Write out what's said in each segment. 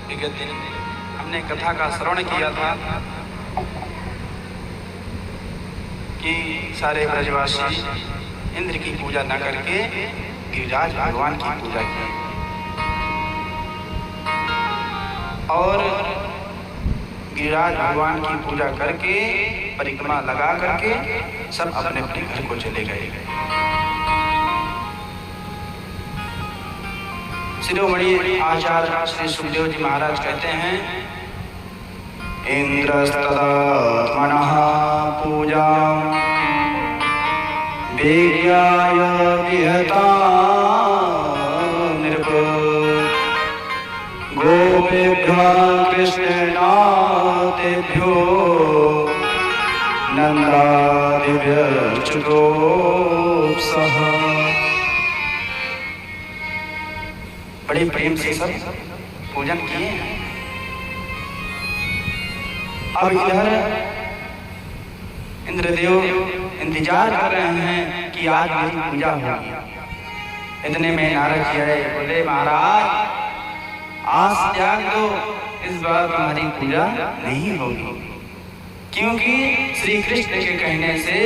विगत दिन हमने कथा का श्रवण किया था कि सारे ब्रजवासी इंद्र की पूजा न करके गिरिराज भगवान की पूजा की और गिरिराज भगवान की पूजा करके परिक्रमा लगा करके सब अपने अपने घर को चले गए। शिरोमणि आचार्य श्री सुखदेव जी महाराज कहते हैं, इंद्रस्तदात्मनः पूजा वेद्याय विहता नृप गोपेभ्यः कृष्णनाथेभ्यो नन्दादिभ्यश्च गोप्सः। बड़े प्रेम से सब पूजन किए। अब इधर इंद्रदेव इंतजार कर रहे हैं कि आज मेरी पूजा होगी। इतने में नारद जी आए, बोले महाराज आस त्याग दो, इस बार तुम्हारी पूजा नहीं होगी, क्योंकि श्री कृष्ण के कहने से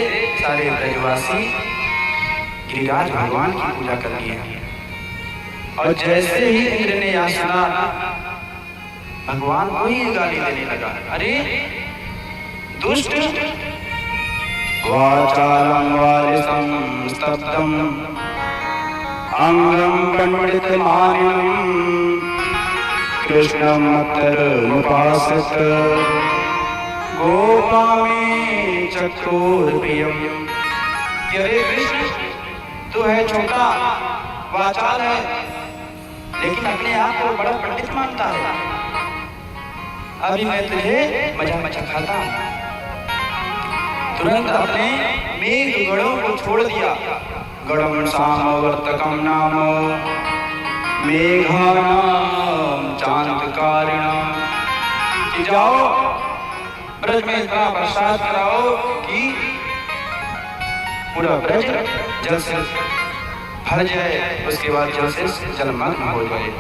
सारे ब्रजवासी गिरिराज भगवान की पूजा कर लिए हैं। और जैसे ही इंद्र ने यह सुना, भगवान को ही गाली देने लगा, अरे दुष्ट, वाचालं वारिसं स्तब्धं अंगं पंडितमानिनं कृष्णं मत्तरमुपासत गोपामे चक्रोर्प्रियं। अरे कृष्ण, तू है छोटा, वाचाल है, लेकिन अपने आप को बड़ा पंडित मानता है। अभी मैं तुझे मजा मजा खाता हूं। तुरंत अपने मेघ गणों को छोड़ दिया। गणम सामवर्तकम नाम मेघानाम चांदकारिणाम, कि जाओ ब्रज में इतना बरसात कराओ कि पूरा ब्रज जल से भर जाए, उसके बाद जल से जलमग्न हो जाए।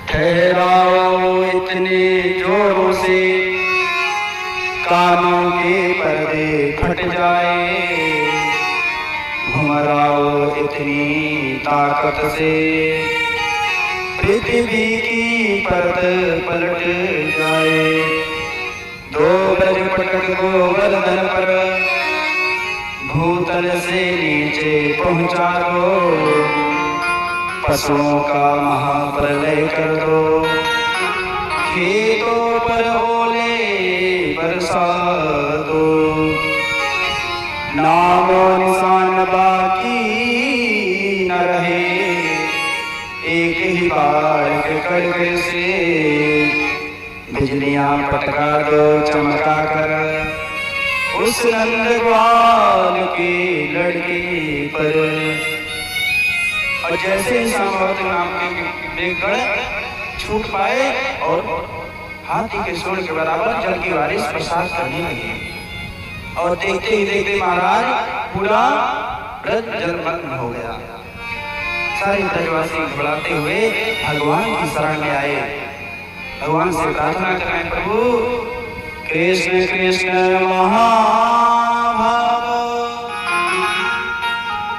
ठहराओ इतने जोरों से कानों के पर्दे फट जाए, घुमराओ इतनी ताकत से पृथ्वी की परत पलट जाए। दो ब्रज पटक गोवर्धन पर भूतल से नीचे पहुंचा दो, पशुओं का महाप्रलय कर दो, खेतों पर ओले बरसा दो, नामो निशान बाकी न रहे, एक ही बार के कड़के से बिजलियां पटका दो चमका कर उस नंदग्वाल के लड़के पर। और जैसे ही सामवर्त नाम के मेघगण छूट पाए और हाथी के सूंड के बराबर जल की बारिश बरसात करने लगे, और देखते ही देखते महाराज पूरा ब्रज जलमग्न हो गया। सारे ब्रजवासी घबराते हुए भगवान की शरण में आए, भगवान से प्रार्थना करें, प्रभु कृष्ण कृष्ण महाभाव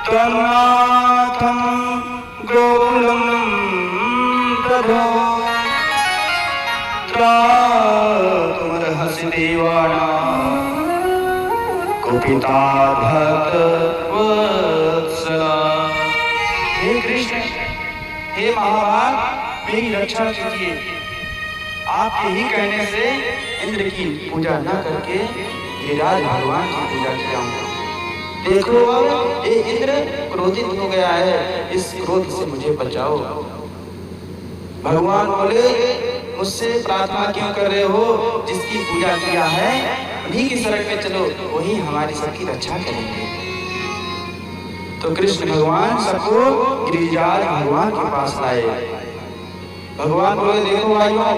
त्वन्नाथं गोकुलं प्रभो त्रातुमर्हसि देवानां कुपिता भक्तवत्सला। हे कृष्ण, हे महाभाग, मेरी रक्षा कीजिए। आपके ही कहने से इंद्र की पूजा न करके गिरिराज भगवान की पूजा किया हूँ। देखो अब ये इंद्र क्रोधित हो गया है, इस क्रोध से मुझे बचाओ। भगवान बोले, मुझसे प्रार्थना क्यों कर रहे हो? जिसकी पूजा किया है उन्हीं की शरण में चलो, वही हमारी सबकी रक्षा करेंगे। तो कृष्ण भगवान सबको गिरिराज भगवान के पास लाए। भगवान बोले, देखो भाइयों,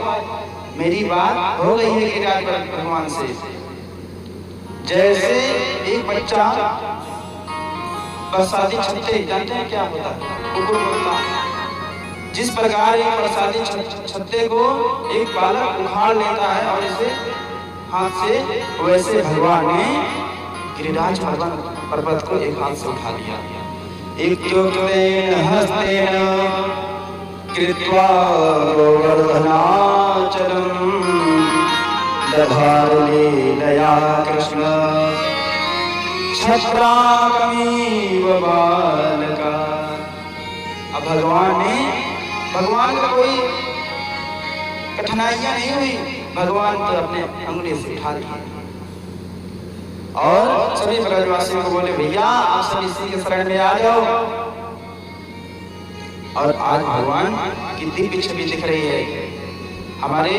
मेरी बात हो गई है गिरिराज भगवान से। जैसे एक बच्चा बरसाती छत्ते, जानते हैं क्या होता है? कुकुर बोलता, जिस प्रकार एक प्रसादी छत्ते को एक बालक उखाड़ लेता है और इसे हाथ से, वैसे भगवान ने गिरिराज पर्वत को एक हाथ से उठा लिया। इत्युक्तेन हस्तेन कृत्वा गोवर्धनाचलं दधार लीलया कृष्ण क्षत्राकमीव बालका। अब भगवान का कोई कठिनाइयां नहीं हुई, भगवान तो अपने अंगुली से उठा दिया और सभी ब्रजवासियों को बोले भैया आप सब इसी के शरण में आ जाओ। और आज भगवान की दिव्य छवि दिख रही है। हमारे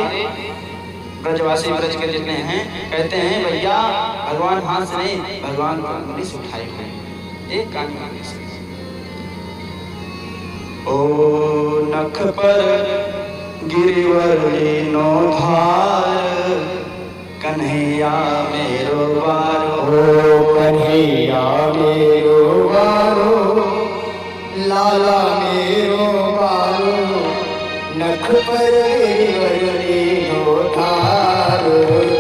ब्रजवासी ब्रज के जितने हैं कहते हैं भैया भगवान हाथ से नहीं, भगवान को अंगुली से उठाए हुए एक कान से। ओ नख पर गिरिवर लीनो धार कन्हैया मेरो बारो, कन्हैया मेरो बारो, लाला मेरो बारो, नख पर गिरिवर लीनो धार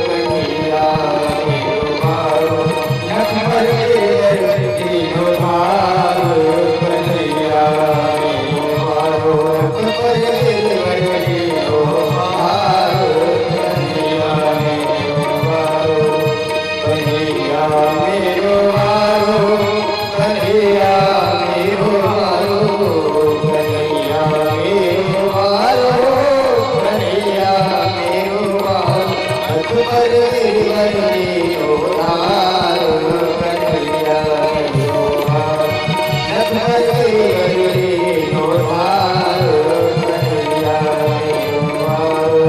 कन्हैया मेरो बारो, नख पर गिरिवर लीनो धार कन्हैया मेरो बारो, नख पर गिरिवर लीनो धार कन्हैया मेरो बारो, कन्हैया मेरो बारो, कन्हैया मेरो बारो, कन्हैया मेरो बारो, कन्हैया मेरो बारो, नख पर गिरिवर लीनो धार कन्हैया मेरो बारो, नख पर गिरिवर लीनो धार कन्हैया मेरो बारो।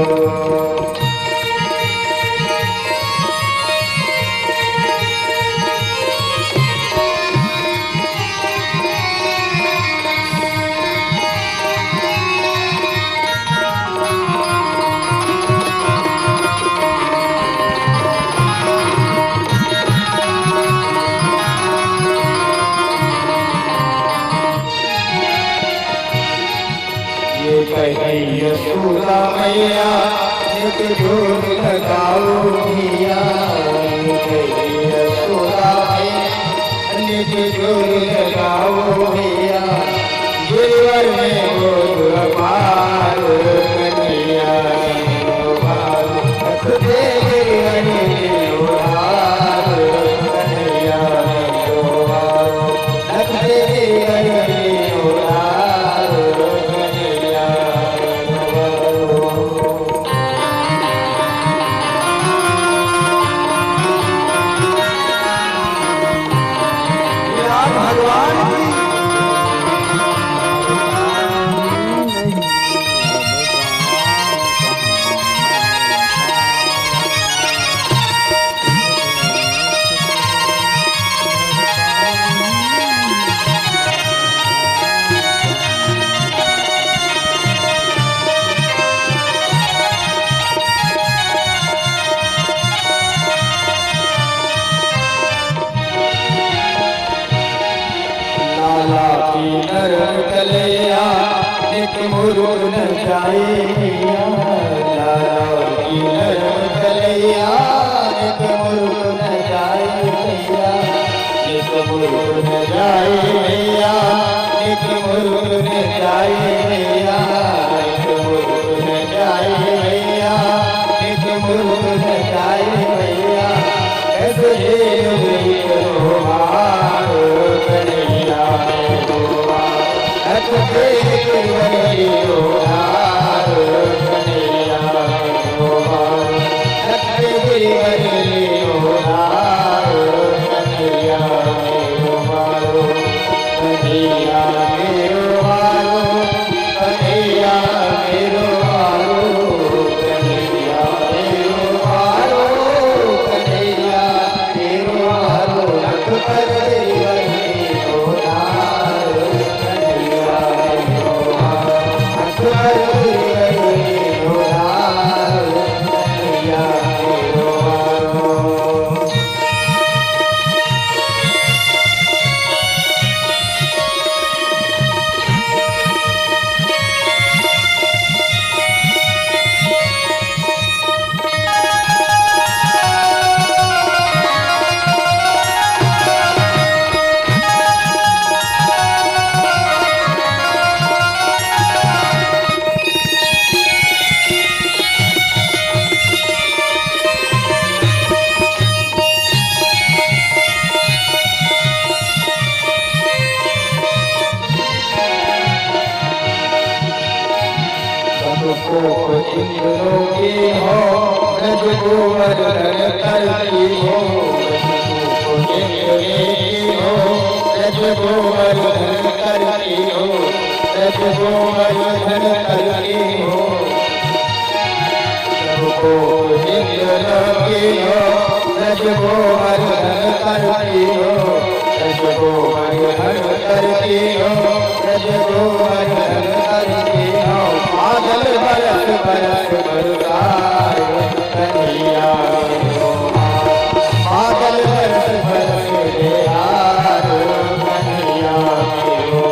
कहीं यशोदा मैया नित जोर लगाओ भैया, कहीं यशोदा मैया नित जोर लगाओ भैया, गिरिवर में गोद अपार कन्हैया मेरो बारो, नख पे गिरिवर लीनो धार कन्हैया मेरो बारो, नख पे गिरिवर लीनो धार कन्हैया मेरो बारो। यार भगवान की लाला की नरम कलैया नित मुरुक न जाए भैया, लाला की नरम कलैया नित मुरुक न जाए भैया, नित मुरुक न जाए भैया, नित मुरुक न जाए भैया, नित मुरुक न जाए भैया, नित मुरुक न जाए भैया, ऐसे हुई करो हार कन्हैया मेरो बारो, नख पे गिरिवर लीनो धार कन्हैया मेरो बारो, नख पे गिरिवर लीनो धार कन्हैया मेरो बारो, कन्हैया मेरो बारो, कन्हैया मेरो बारो, कन्हैया मेरो बारो, कन्हैया मेरो बारो, नख पर गिरिवर लीनो धार कन्हैया मेरो बारो। को इंद्रों की हो ब्रज गोवर्धन करती हो, को इंद्रों की हो ब्रज गोवर्धन करती हो, ब्रज गोवर्धन करती हो। सबको इंद्रों की हो ब्रज गोवर्धन करती हो, ब्रज गोवर्धन करती हो, ब्रज गोवर्धन करती हो। बादल बरस बरस बरसाए कन्हैया मेरो बादल बरस बरस बिहार कन्हैया मेरो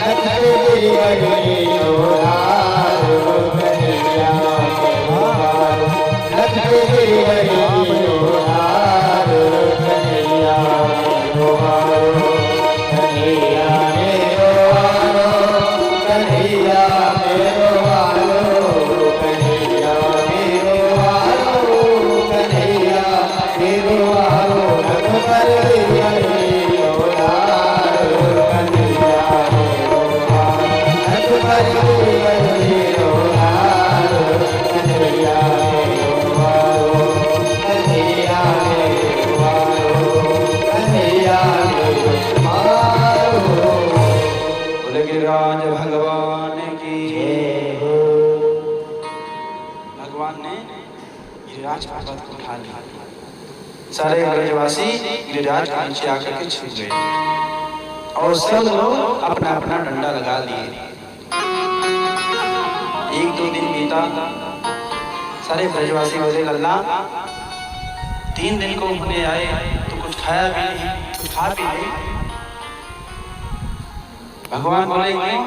नथरे गिरिवरी लोहार कन्हैया मेरो नथरे गिरिवरी लोहार कन्हैया मेरो कन्हैया मेरो कन्हैया मेरो कन्हैया मेरो कन्हैया मेरो रथ पर गिरिवरी लोहार कन्हैया मेरो रथ पर गिरिवरी लोहार कन्हैया मेरो कन्हैया मेरो कन्हैया मेरो बोले गिरिराज भगवान की जय हो। भगवान ने गिरिराज पर्वत को उठा लिया। सारे ब्रजवासी गिरिराज के नीचे आकर के छिप गए और सब लोग अपना अपना डंडा लगा लिए। एक दो दिन बीता, सारे ब्रजवासी बोले लल्ला 3 दिन को घूमने आए तो कुछ खाया भी नहीं, कुछ खा भी नहीं। भगवान बोले क्यों,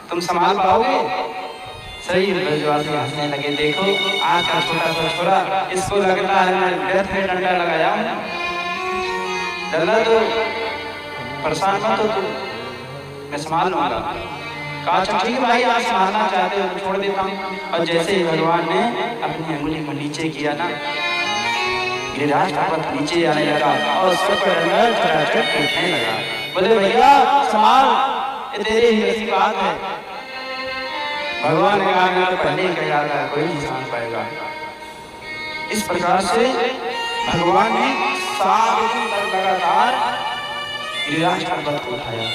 तुम संभाल पाओगे? सही ब्रजवासी हंसने लगे। देखो आज का छोटा सा छोरा, इसको लगता है मैं व्यर्थ में डंडा लगाया हूं। डल्ला तो परेशान मत हो तुम, मैं संभाल लूंगा। कहा अच्छा ठीक है भाई, आप संभालना चाहते हो तो छोड़ देता हूँ। और जैसे ही भगवान ने अपनी अंगुली को नीचे किया ना, गिरिराज पर्वत नीचे आने लगा और सब पर टूटने लगा। बोले भैया संभाल, ये तेरी ही ऐसी बात है। भगवान ने कहा पहले ही कहा था कोई नहीं संभाल पाएगा। इस प्रकार से भगवान ने 7 दिन तक लगातार गिरिराज पर्वत को उठाया।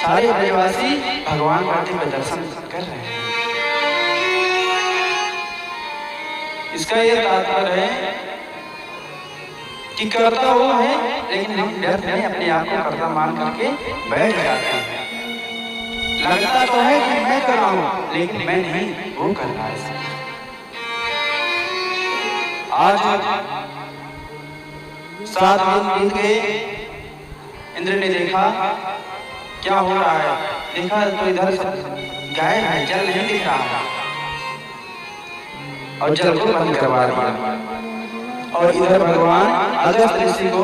सारे ब्रजवासी भगवान पार्थिव में दर्शन कर रहे हैं। इसका ये तात्पर्य है कि करता वो है, लेकिन हम व्यर्थ में अपने आप को कर्ता मान करके बैठ जाते हैं। लगता तो है कि मैं कर रहा हूं, लेकिन मैं नहीं, वो कर रहा है। आज 7 दिन बीत गए, इंद्र ने देखा क्या हो रहा है। देखा तो इधर गायब है, जल नहीं दिख रहा और जल को बंद करवा दिया। और इधर भगवान अगस्त ऋषि को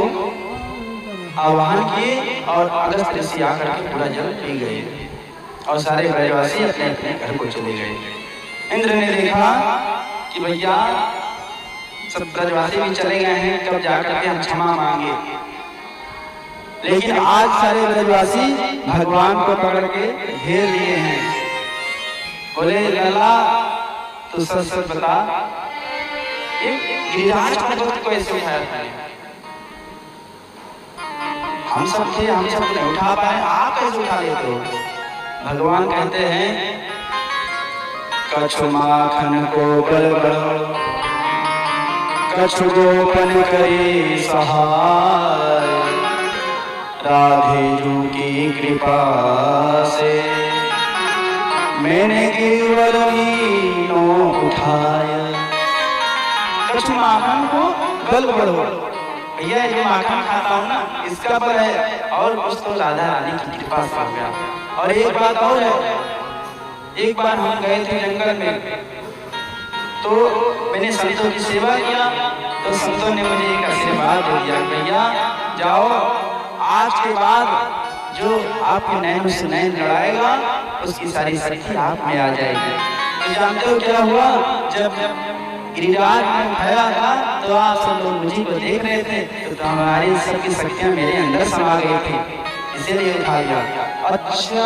आह्वान किए और अगस्त ऋषि आकर के पूरा जल पी गए और सारे ब्रजवासी अपने अपने घर को चले गए। इंद्र ने देखा कि भैया सब ब्रजवासी भी चले गए हैं, कब जाकर के हम क्षमा मांगे। लेकिन आज सारे ब्रजवासी भगवान को पकड़ के घेर लिए हैं। बोले लल्ला तू सच सच बता, गिरिराज पर्वत को ऐसे उठाया था? हम सब थे, हम सब नहीं उठा पाए, आप कैसे उठा लेते हो? भगवान कहते हैं कछु माखन को बल बढ़ो, कछु गोपन करे सहाय, राधे जू की कृपा से मैंने गिरिवर मीनों उठाया। कछु माखन को बल बढ़ो, भैया ये माखन खाता हूँ ना, इसका बल है, और कुछ तो राधा रानी की कृपा से हो गया। और एक बात और है, एक बार हम गए थे जंगल में, तो मैंने संतों की सेवा किया, तो संतों ने मुझे एक आशीर्वाद दे दिया, भैया जाओ, आज के बाद जो आपके नैन से नैन लड़ाएगा उसकी सारी शक्ति आप में आ जाएगी। तो जानते हो क्या हुआ? जब गिरिराज ने उठाया था तो आप सब लोग मुझे को देख रहे थे, तो हमारी सबकी शक्तियां मेरे अंदर समा गई थी, इसीलिए उठा लिया। अच्छा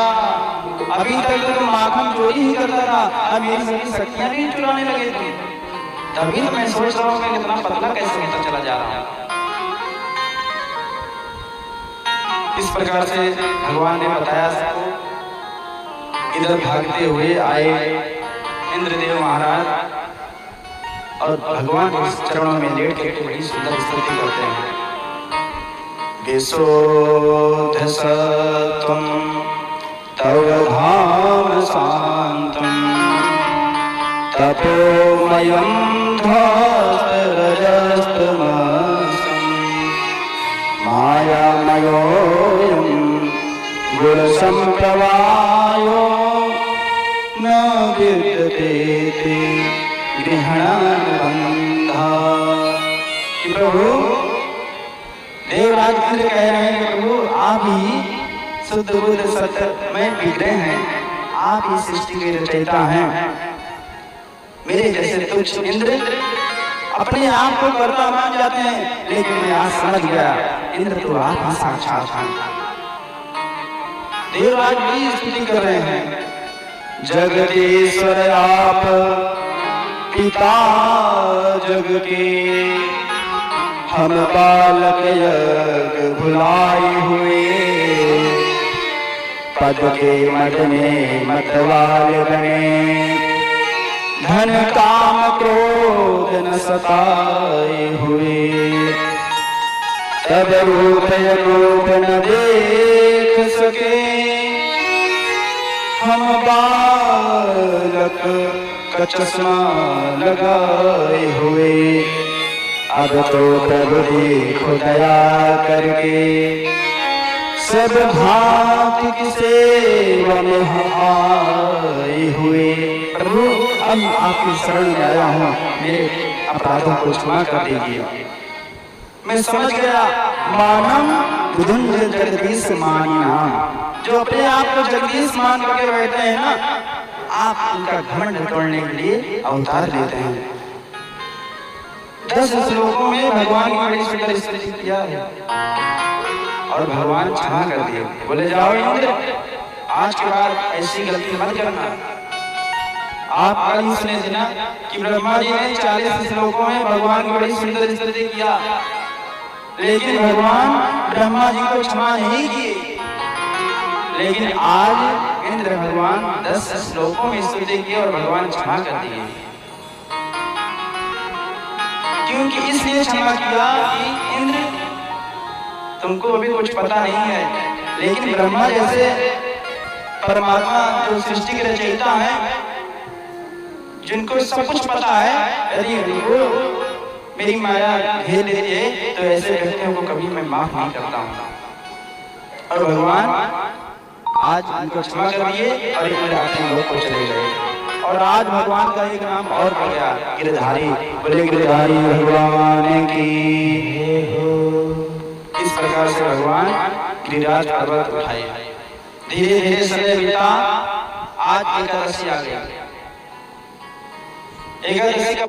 अभी तक तो माखन चोरी ही करता था, अब मेरी सभी शक्तियां भी चुराने लगे थे। तभी तो मैं सोच रहा हूँ मैं इतना पतला कैसे होता चला जा रहा हूँ। इस प्रकार से भगवान ने बताया सबको। इधर भागते हुए आए इंद्रदेव महाराज और भगवान के चरणों में लेट के बड़ी सुंदर स्तुति करते हैं। विशोध सत्वं तव धाम शांतम् तपोमयं ध्यातरजस्तमसम् मायामयोऽयं गुणसम्प्रवायो न विद्यते ते गृहणानुबन्धा। प्रभु देवराज इंद्र कह रहे हैं, प्रभु आप ही शुद्ध बुद्ध सत्य में विग्रह हैं, आप ही सृष्टि के रचयिता हैं। मेरे जैसे तुच्छ इंद्र अपने आप को कर्ता मान जाते हैं, लेकिन मैं आज समझ गया इंद्र तो आप ही साक्षात हैं। देवराज भी स्तुति कर रहे हैं। जगदीश्वर आप पिता जग के, हम बालक यज्ञ भुलाए हुए, पद के मद में मतवाल बने, धन काम क्रोध न सताए हुए, तब रूप न देख सके, हम बालक का चश्मा लगाए हुए, अब तो प्रभु देखो दया करके, सब भांति की सेवा में आए हुए। प्रभु अब आपकी शरण में आया हूँ, मेरे अपराधों को क्षमा कर दीजिए। मैं समझ गया मानम बुधुंज जगदीश मानिना, जो अपने आप को जगदीश मान करके बैठे हैं ना, आप उनका घमंड तोड़ने के लिए अवतार लेते हैं। 10 श्लोकों में भगवान की बड़ी सुंदर स्तुति किया है और भगवान क्षमा कर दिए। बोले जाओ इंद्र, आज के बाद ऐसी गलती मत करना। आप कल सुने थे ना कि ब्रह्मा जी ने 40 श्लोकों में भगवान की बड़ी सुंदर स्तुति किया, लेकिन भगवान ब्रह्मा जी को क्षमा नहीं किए। लेकिन आज इंद्र भगवान 10 श्लोकों में स्तुति की और भगवान क्षमा कर दिए। क्योंकि इसलिए क्षमा किया कि इंद्र तुमको अभी कुछ पता नहीं है, लेकिन ब्रह्मा जैसे परमात्मा जो सृष्टि के रचयिता हैं, जिनको सब कुछ पता है, यदि उनको मेरी माया घेर लेती है तो ऐसे व्यक्तियों को कभी मैं माफ नहीं करता हूँ। और भगवान आज उनको क्षमा कर दिए और इंद्र अपने लोक को चले गए। और आज भगवान का एक नाम और पड़ गया, गिरधारी। बोले गिरधारी भगवान की। इस प्रकार से भगवान गिरिराज पर्वत उठाए। धीरे धीरे समय बीता, आज एकादशी आ गई। एकादशी का